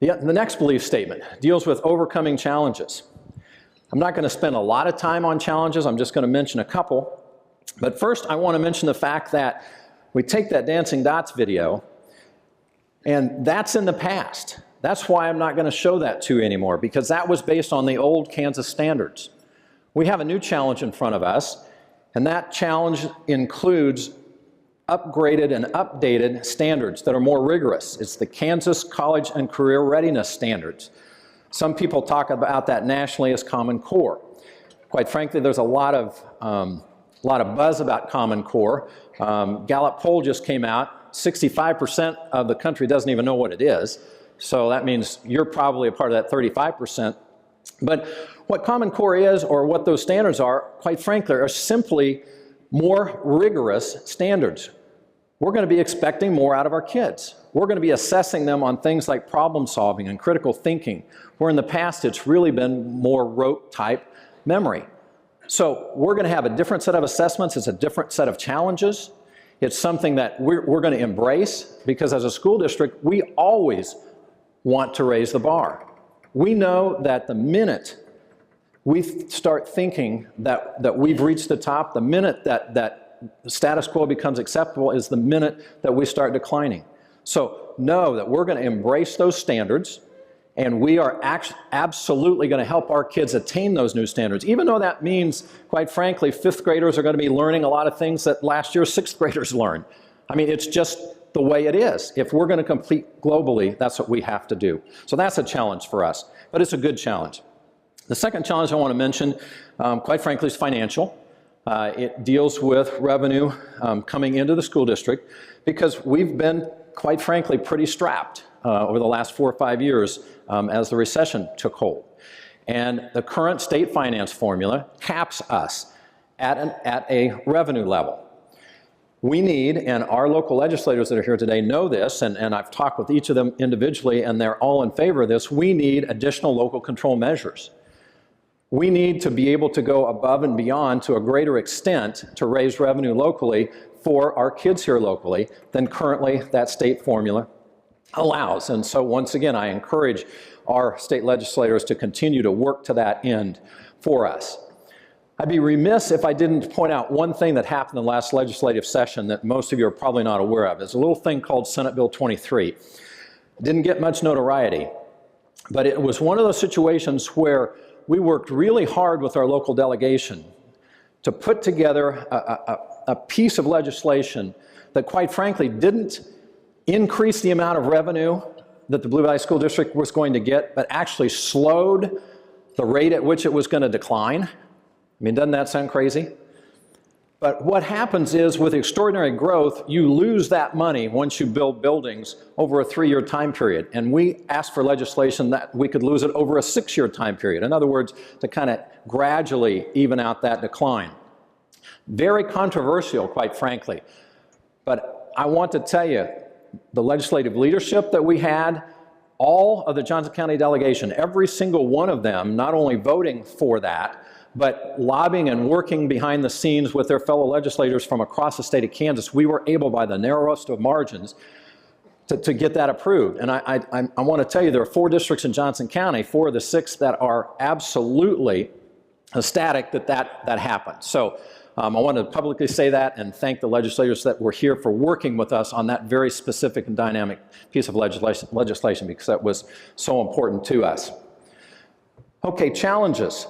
The next belief statement deals with overcoming challenges. I'm not going to spend a lot of time on challenges. I'm just going to mention a couple. But first, I want to mention the fact that we take that Dancing Dots video, and that's in the past. That's why I'm not going to show that to you anymore, because that was based on the old Kansas standards. We have a new challenge in front of us, and that challenge includes upgraded and updated standards that are more rigorous. It's the Kansas College and Career Readiness Standards. Some people talk about that nationally as Common Core. Quite frankly, there's a lot of buzz about Common Core. Gallup poll just came out. 65% of the country doesn't even know what it is. So that means you're probably a part of that 35%. But what Common Core is, or what those standards are, quite frankly, are simply more rigorous standards. We're going to be expecting more out of our kids. We're going to be assessing them on things like problem solving and critical thinking, where in the past it's really been more rote type memory. So we're going to have a different set of assessments. It's a different set of challenges. It's something that we're going to embrace, because as a school district, we always want to raise the bar. We know that the minute we start thinking that we've reached the top, the minute that status quo becomes acceptable is the minute that we start declining. So know that we're going to embrace those standards, and we are absolutely going to help our kids attain those new standards, even though that means, quite frankly, fifth graders are going to be learning a lot of things that last year sixth graders learned. I mean, it's just the way it is. If we're going to compete globally, that's what we have to do. So that's a challenge for us, but it's a good challenge. The second challenge I want to mention, quite frankly, is financial. It deals with revenue coming into the school district, because we've been, quite frankly, pretty strapped over the last 4 or 5 years as the recession took hold. And the current state finance formula caps us at a revenue level. We need, and our local legislators that are here today know this, and I've talked with each of them individually, and they're all in favor of this, we need additional local control measures. We need to be able to go above and beyond to a greater extent to raise revenue locally for our kids here locally than currently that state formula allows. And so once again, I encourage our state legislators to continue to work to that end for us. I'd be remiss if I didn't point out one thing that happened in the last legislative session that most of you are probably not aware of. There's a little thing called Senate Bill 23. It didn't get much notoriety, but it was one of those situations where we worked really hard with our local delegation to put together a piece of legislation that, quite frankly, didn't increase the amount of revenue that the Blue Valley School District was going to get, but actually slowed the rate at which it was going to decline. I mean, doesn't that sound crazy? But what happens is, with extraordinary growth, you lose that money once you build buildings over a 3-year time period. And we asked for legislation that we could lose it over a 6-year time period. In other words, to kind of gradually even out that decline. Very controversial, quite frankly. But I want to tell you, the legislative leadership that we had, all of the Johnson County delegation, every single one of them, not only voting for that, but lobbying and working behind the scenes with their fellow legislators from across the state of Kansas, we were able, by the narrowest of margins, to get that approved. And I want to tell you, there are 4 districts in Johnson County, 4 of the 6 that are absolutely ecstatic that happened. So I want to publicly say that and thank the legislators that were here for working with us on that very specific and dynamic piece of legislation, because that was so important to us. Okay, challenges.